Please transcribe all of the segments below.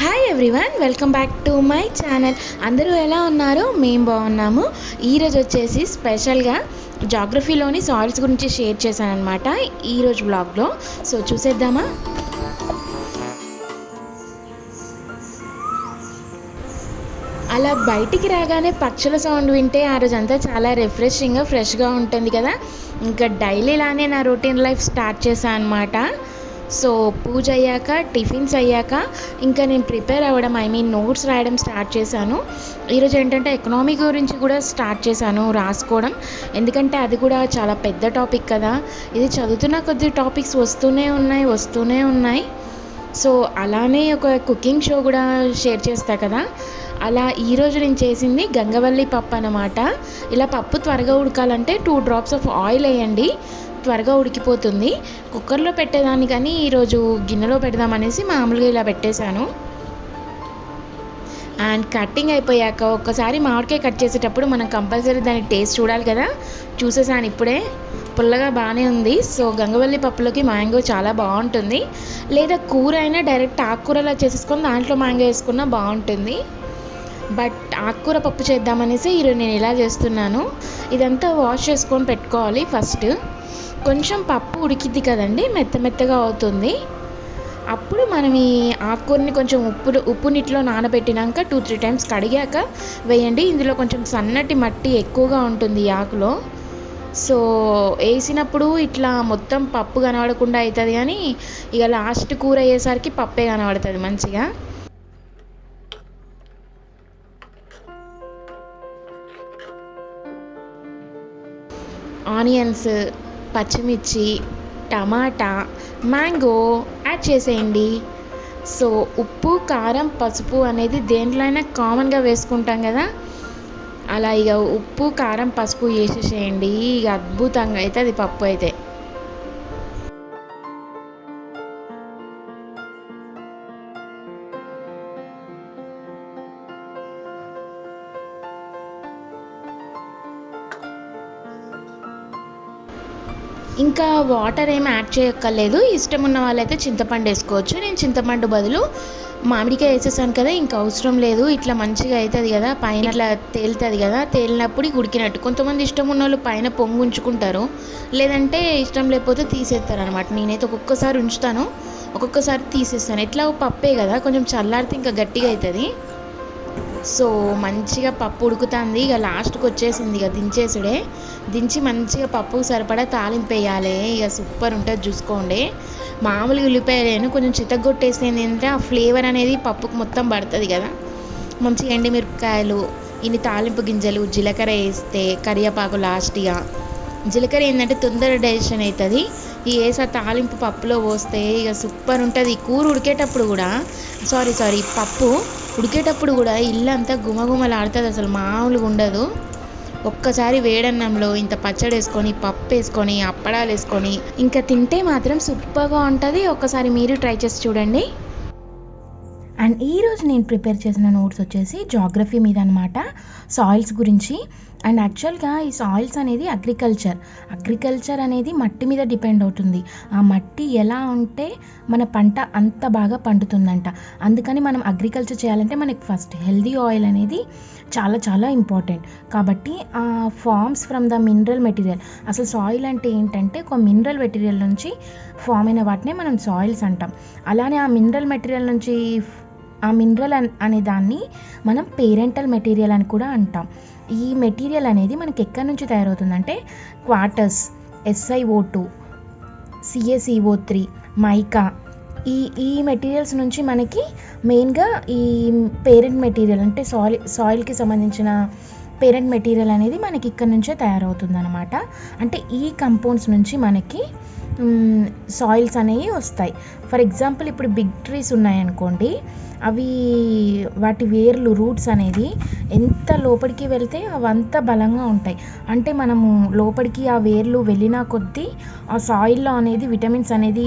Hi everyone, welcome back to my channel. అందరూ ఎలా ఉన్నారు? మేము బాగున్నాము. ఈరోజు వచ్చేసి స్పెషల్గా జాగ్రఫీలోని సాయిల్స్ గురించి షేర్ చేశాను అనమాట ఈరోజు బ్లాగ్లో. సో చూసేద్దామా? అలా బయటికి రాగానే పక్షుల సౌండ్ వింటే ఆ రోజంతా చాలా రిఫ్రెషింగ్గా ఫ్రెష్గా ఉంటుంది కదా. ఇంకా డైలీ ఇలానే నా రొటీన్ లైఫ్ స్టార్ట్ చేశాను అనమాట. సో పూజ అయ్యాక, టిఫిన్స్ అయ్యాక ఇంకా నేను ప్రిపేర్ అవ్వడం, నోట్స్ రాయడం స్టార్ట్ చేశాను. ఈరోజు ఏంటంటే ఎకనామీ గురించి కూడా స్టార్ట్ చేశాను రాసుకోవడం. ఎందుకంటే అది కూడా చాలా పెద్ద టాపిక్ కదా. ఇది చదువుతున్న కొద్ది టాపిక్స్ వస్తూనే ఉన్నాయి. సో అలానే ఒక కుకింగ్ షో కూడా షేర్ చేస్తా కదా. అలా ఈరోజు నేను చేసింది గంగవల్లి పప్పు అన్నమాట. ఇలా పప్పు త్వరగా ఉడకాలంటే 2 drops ఆఫ్ ఆయిల్ వేయండి, త్వరగా ఉడికిపోతుంది. కుక్కర్లో పెట్టేదాన్ని కానీ ఈరోజు గిన్నెలో పెడదామనేసి మామూలుగా ఇలా పెట్టేశాను. అండ్ కట్టింగ్ అయిపోయాక ఒక్కసారి మామిడికాయ కట్ చేసేటప్పుడు మనం కంపల్సరీ దాని టేస్ట్ చూడాలి కదా. చూసేసాను ఇప్పుడే, పుల్లగా బాగానే ఉంది. సో గంగవల్లి పప్పులోకి మ్యాంగో చాలా బాగుంటుంది. లేదా కూర అయినా డైరెక్ట్ ఆకుకూరలా చేసేసుకొని దాంట్లో మ్యాంగో వేసుకున్నా బాగుంటుంది. బట్ ఆకుకూర పప్పు చేద్దామనేసి ఈరోజు నేను ఇలా చేస్తున్నాను. ఇదంతా వాష్ చేసుకొని పెట్టుకోవాలి. ఫస్ట్ కొంచెం పప్పు ఉడికిద్ది కదండి, మెత్తగా అవుతుంది. అప్పుడు మనం ఈ ఆకుకూరని కొంచెం ఉప్పు నీటిలో నానబెట్టినాక 2-3 times కడిగాక వేయండి. ఇందులో కొంచెం సన్నటి మట్టి ఎక్కువగా ఉంటుంది ఈ ఆకులో. సో వేసినప్పుడు ఇట్లా మొత్తం పప్పు కనబడకుండా అవుతుంది, కానీ ఇక లాస్ట్ కూర అయ్యేసరికి పప్పే కనబడుతుంది మంచిగా. ఆనియన్స్, పచ్చిమిర్చి, టమాటా, మ్యాంగో యాడ్ చేసేయండి. సో ఉప్పు, కారం, పసుపు అనేది దేంట్లో అయినా కామన్గా వేసుకుంటాం కదా. అలా ఇక ఉప్పు, కారం, పసుపు వేసేసేయండి. ఇక అద్భుతంగా అవుతుంది పప్పు అయితే. ఇంకా వాటర్ ఏమి యాడ్ చేయక్కర్లేదు. ఇష్టం ఉన్న వాళ్ళైతే చింతపండు వేసుకోవచ్చు. నేను చింతపండు బదులు మామిడికాయ వేసేసాను కదా, ఇంకా అవసరం లేదు. ఇట్లా మంచిగా అవుతుంది కదా, పైన ఇట్లా తేలుతుంది కదా, తేలినప్పుడు ఉడికినట్టు. కొంతమంది ఇష్టం ఉన్న వాళ్ళు పైన పొంగు ఉంచుకుంటారు, లేదంటే ఇష్టం లేకపోతే తీసేస్తారు అనమాట. నేనైతే ఒక్కొక్కసారి ఉంచుతాను, ఒక్కొక్కసారి తీసేస్తాను. ఎట్లా పప్పే కదా, కొంచెం చల్లారితే ఇంకా గట్టిగా అవుతుంది. సో మంచిగా పప్పు ఉడుకుతుంది. ఇక లాస్ట్కి వచ్చేసింది, ఇక దించేసుడే. దించి మంచిగా పప్పుకు సరిపడా తాలింపు వేయాలి. ఇక సూపర్ ఉంటుంది, చూసుకోండి. మామూలుగా ఉల్లిపాయలేను కొంచెం చితగొట్టేస్తే ఏంటంటే ఆ ఫ్లేవర్ అనేది పప్పుకు మొత్తం పడుతుంది కదా. మంచిగా ఎండుమిరపకాయలు, ఇన్ని తాలింపు గింజలు, జీలకర్ర వేస్తే, కరివేపాకు లాస్ట్గా. జీలకర్ర ఏంటంటే తొందర డైజెషన్ అవుతుంది. ఈ వేసా తాలింపు పప్పులో పోస్తే ఇక సూపర్ ఉంటుంది. కూర ఉడికేటప్పుడు కూడా పప్పు ఉడికేటప్పుడు కూడా ఇల్లంతా గుమగుమలాడుతుంది, అసలు మామూలుగా ఉండదు. ఒక్కసారి వేడన్నంలో ఇంత పచ్చడి వేసుకొని, పప్పు వేసుకొని, అప్పడాలు వేసుకొని ఇంకా తింటే మాత్రం సూపర్గా ఉంటుంది. ఒక్కసారి మీరు ట్రై చేసి చూడండి. అండ్ ఈరోజు నేను ప్రిపేర్ చేసిన నోట్స్ వచ్చేసి జాగ్రఫీ మీద అనమాట, సాయిల్స్ గురించి. అండ్ యాక్చువల్గా ఈ సాయిల్స్ అనేది అగ్రికల్చర్ అనేది మట్టి మీద డిపెండ్ అవుతుంది. ఆ మట్టి ఎలా ఉంటే మన పంట అంత బాగా పండుతుందంట. అందుకని మనం అగ్రికల్చర్ చేయాలంటే మనకి ఫస్ట్ హెల్దీ ఆయిల్ అనేది చాలా చాలా ఇంపార్టెంట్. కాబట్టి ఆ forms from the mineral material. అసలు సాయిల్ అంటే ఏంటంటే ఒక మినరల్ మెటీరియల్ నుంచి ఫామ్ అయిన వాటినే మనం సాయిల్స్ అంటాం. అలానే ఆ మినరల్ మెటీరియల్ నుంచి ఆ మినరల్ అనే దాన్ని మనం పేరెంటల్ మెటీరియల్ అని కూడా అంటాం. ఈ మెటీరియల్ అనేది మనకి ఎక్కడి నుంచి తయారవుతుందంటే క్వార్టర్స్, SiO2, CaCO3, మైకా, ఈ మెటీరియల్స్ నుంచి మనకి మెయిన్గా ఈ పేరెంట్ మెటీరియల్ అంటే సాయిల్కి సంబంధించిన పేరెంట్ మెటీరియల్ అనేది మనకి ఇక్కడ నుంచే తయారవుతుంది అనమాట. అంటే ఈ కంపౌండ్స్ నుంచి మనకి సాయిల్స్ అనేవి వస్తాయి. ఫర్ ఎగ్జాంపుల్ ఇప్పుడు బిగ్ ట్రీస్ ఉన్నాయనుకోండి, అవి వాటి వేర్లు, రూట్స్ అనేది ఎంత లోపలికి వెళ్తే అవంతా బలంగా ఉంటాయి. అంటే మనము లోపలికి ఆ వేర్లు వెళ్ళిన కొద్దీ ఆ సాయిల్లో అనేది విటమిన్స్ అనేది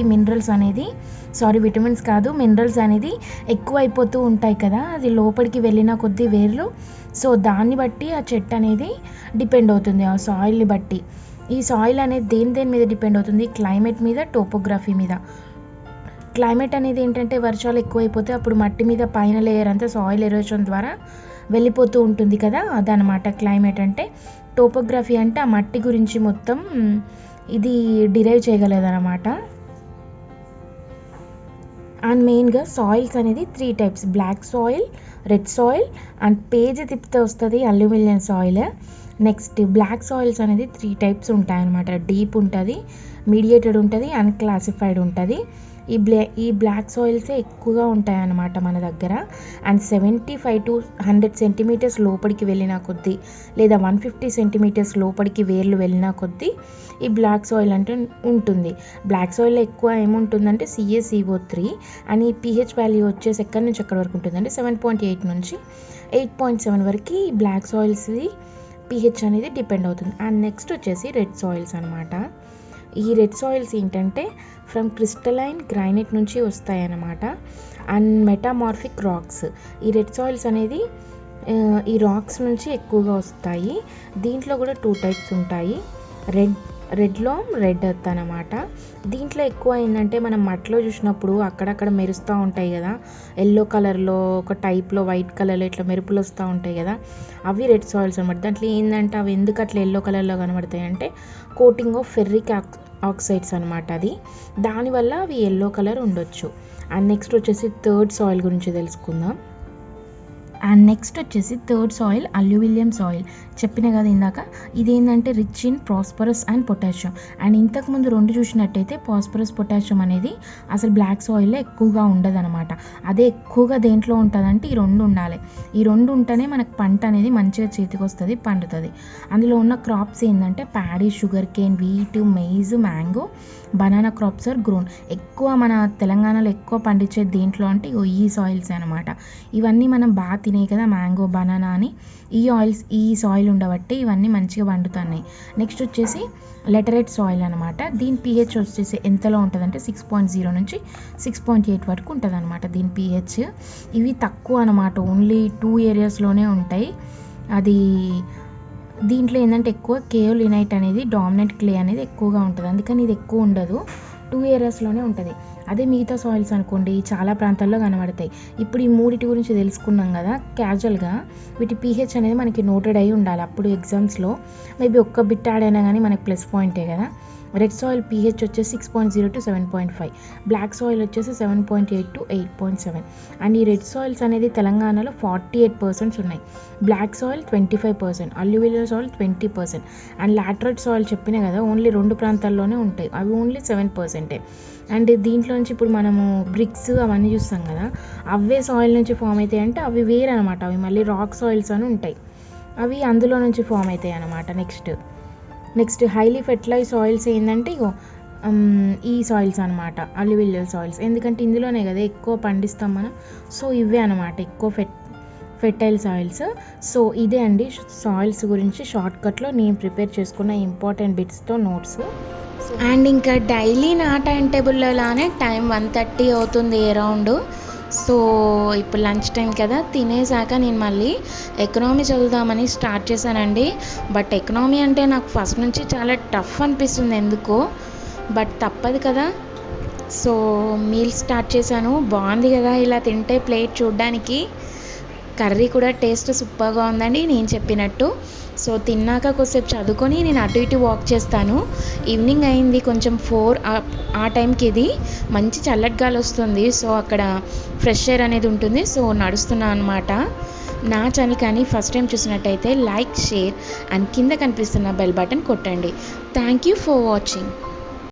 ఎక్కువ అయిపోతూ ఉంటాయి కదా. అది లోపలికి వెళ్ళిన కొద్దీ వేర్లు. సో దాన్ని బట్టి ఆ చెట్టు అనేది డిపెండ్ అవుతుంది, ఆ సాయిల్ని బట్టి. ఈ సాయిల్ అనేది దేని మీద డిపెండ్ అవుతుంది? క్లైమేట్ మీద, టోపోగ్రఫీ మీద. క్లైమేట్ అనేది ఏంటంటే వర్షాలు ఎక్కువైపోతే అప్పుడు మట్టి మీద పైన లేయర్ అంతా సాయిల్ ఎరోషన్ ద్వారా వెళ్ళిపోతూ ఉంటుంది కదా, అదనమాట క్లైమేట్ అంటే. టోపోగ్రఫీ అంటే ఆ మట్టి గురించి మొత్తం ఇది డిరైవ్ చేయగలదనమాట. అండ్ మెయిన్గా సాయిల్స్ అనేది 3 types: black soil, red soil and page తిప్పితే వస్తుంది aluminium soil. Next black soils అనేది 3 టైప్స్ ఉంటాయన్నమాట. డీప్ ఉంటుంది, మీడియేటెడ్ ఉంటుంది, అన్క్లాసిఫైడ్ ఉంటుంది. ఈ బ్లాక్ సాయిల్సే ఎక్కువగా ఉంటాయన్నమాట మన దగ్గర. అండ్ 75 to 100 సెంటీమీటర్స్ లోపలికి వెళ్ళిన కొద్దీ లేదా 150 సెంటీమీటర్స్ లోపలికి వేర్లు వెళ్ళిన కొద్దీ ఈ బ్లాక్ సాయిల్ అంటే ఉంటుంది. బ్లాక్ సాయిల్లో ఎక్కువ ఏముంటుందంటే CaCO3 అని pH వాల్యూ వచ్చేసి ఎక్కడి నుంచి ఎక్కడి వరకు ఉంటుందంటే 7.8 నుంచి 8.7 వరకు ఈ బ్లాక్ సాయిల్స్ది pH అనేది డిపెండ్ అవుతుంది. అండ్ నెక్స్ట్ వచ్చేసి రెడ్ సాయిల్స్ అనమాట. ఈ రెడ్ సాయిల్స్ ఏంటంటే ఫ్రమ్ క్రిస్టలైన్ గ్రైనైట్ నుంచి వస్తాయన్నమాట. And metamorphic racks. ఈ రెడ్ సాయిల్స్ అనేది ఈ రాక్స్ నుంచి ఎక్కువగా వస్తాయి. దీంట్లో కూడా 2 టైప్స్ ఉంటాయి. రెడ్లో రెడ్ ఎర్త్ అనమాట. దీంట్లో ఎక్కువ ఏంటంటే మనం మట్టిలో చూసినప్పుడు అక్కడక్కడ మెరుస్తూ ఉంటాయి కదా, ఎల్లో కలర్లో ఒక టైప్లో వైట్ కలర్లో ఇట్లా మెరుపులు వస్తూ ఉంటాయి కదా, అవి రెడ్ సాయిల్స్ అనమాట. దాంట్లో ఏంటంటే అవి ఎందుకు అట్లా ఎల్లో కలర్లో కనబడతాయి అంటే కోటింగ్ ఆఫ్ ఫెర్రిక్ ఆక్సైడ్స్ అనమాట. అది దానివల్ల అవి ఎల్లో కలర్ ఉండొచ్చు. అండ్ నెక్స్ట్ వచ్చేసి థర్డ్ సాయిల్ గురించి తెలుసుకుందాం. అండ్ నెక్స్ట్ వచ్చేసి థర్డ్ సాయిల్ అల్యూవిలియం సాయిల్. చెప్పిన కదా ఇందాక, ఇదేంటంటే rich in prosperous and potassium. And ఇంతకుముందు 2 చూసినట్టయితే పాస్పరస్ పొటాషియం అనేది అసలు బ్లాక్ సాయిల్లో ఎక్కువగా ఉండదన్నమాట. అదే ఎక్కువగా దేంట్లో ఉంటుందంటే ఈ 2 ఉండాలి. ఈ 2 ఉంటేనే మనకు పంట అనేది మంచిగా చేతికి వస్తుంది, పండుతుంది. అందులో ఉన్న క్రాప్స్ ఏంటంటే paddy, sugar cane, wheat, maize, mango, banana crops are grown. ఎక్కువ మన తెలంగాణలో ఎక్కువ పండించే దేంట్లో అంటే ఈ సాయిల్స్ అనమాట. ఇవన్నీ మనం బాగా తినే కదా మ్యాంగో, బనానా అని, ఈ సాయిల్ ఉండబట్టి ఇవన్నీ మంచిగా పండుతున్నాయి. నెక్స్ట్ వచ్చేసి లెటరైట్ సాయిల్ అనమాట. దీని pH వచ్చేసి ఎంతలో ఉంటుందంటే 6.0 నుంచి 6.8 వరకు ఉంటుంది అనమాట దీని pH. ఇవి తక్కువ అనమాట, ఓన్లీ 2 ఏరియాస్లోనే ఉంటాయి. అది దీంట్లో ఏంటంటే ఎక్కువ కేయోలినైట్ అనేది డామినెంట్ క్లే అనేది ఎక్కువగా ఉంటుంది, అందుకని ఇది ఎక్కువ ఉండదు, 2 ఏరియాస్లోనే ఉంటుంది. అదే మిగతా సాయిల్స్ అనుకోండి చాలా ప్రాంతాల్లో కనబడతాయి. ఇప్పుడు ఈ 3 గురించి తెలుసుకున్నాం కదా క్యాజువల్గా. వీటి pH అనేది మనకి నోటెడ్ అయి ఉండాలి. అప్పుడు ఎగ్జామ్స్లో మేబీ ఒక్క బిట్ యాడ్ అయినా కానీ మనకి ప్లస్ పాయింటే కదా. రెడ్ సాయిల్ pH వచ్చేసి 6.0 to 7.5, బ్లాక్ సాయిల్ వచ్చేసి 7.8 to 8.7. అండ్ ఈ రెడ్ సాయిల్స్ అనేది తెలంగాణలో 48% ఉన్నాయి, black soil 25%, alluvial soil 20%. And laterite soil చెప్పినా కదా ఓన్లీ 2 ప్రాంతాల్లోనే ఉంటాయి, అవి ఓన్లీ 7%. అండ్ దీంట్లో నుంచి ఇప్పుడు మనము బ్రిక్స్ అవన్నీ చూస్తాం కదా, అవే సాయిల్ నుంచి ఫామ్ అవుతాయి అంటే అవి వేరే అనమాట. అవి మళ్ళీ రాక్ సాయిల్స్ అని ఉంటాయి, అవి అందులో నుంచి ఫామ్ అవుతాయి అనమాట. నెక్స్ట్ హైలీ ఫెర్టిలైజ్ సాయిల్స్ ఏంటంటే ఈ సాయిల్స్ అనమాట, అల్యూవిలియల్ సాయిల్స్. ఎందుకంటే ఇందులోనే కదా ఎక్కువ పండిస్తాం మనం, సో ఇవే అనమాట ఎక్కువ ఫెర్టైల్ సాయిల్స్. సో ఇదే అండి సాయిల్స్ గురించి షార్ట్కట్లో నేను ప్రిపేర్ చేసుకున్న ఇంపార్టెంట్ బిట్స్తో నోట్స్. అండ్ ఇంకా డైలీ నా టైం టేబుల్లో లానే టైం 1:30 అవుతుంది అరౌండ్. సో ఇప్పుడు లంచ్ టైం కదా, తినేసాక నేను మళ్ళీ ఎకనామీ చదువుదామని స్టార్ట్ చేశానండి. బట్ ఎకనామీ అంటే నాకు ఫస్ట్ నుంచి చాలా టఫ్ అనిపిస్తుంది ఎందుకో, బట్ తప్పదు కదా. సో మీల్ స్టార్ట్ చేశాను, బాగుంది కదా ఇలా తింటే ప్లేట్ చూడడానికి. కర్రీ కూడా టేస్ట్ సూపర్గా ఉందండి నేను చెప్పినట్టు. సో తిన్నాక కొద్దిసేపు చదువుకొని నేను అటు ఇటు వాక్ చేస్తాను. ఈవినింగ్ అయింది కొంచెం 4 ఆ టైంకి, ఇది మంచి చల్లటి గాలి వస్తుంది, సో అక్కడ ఫ్రెష్ ఎయిర్ అనేది ఉంటుంది. సో నడుస్తున్నాను అనమాట. నా ఛానల్ కానీ ఫస్ట్ టైం చూసినట్టయితే లైక్, షేర్ అండ్ కింద కనిపిస్తున్న బెల్ బటన్ కొట్టండి. Thank you for watching.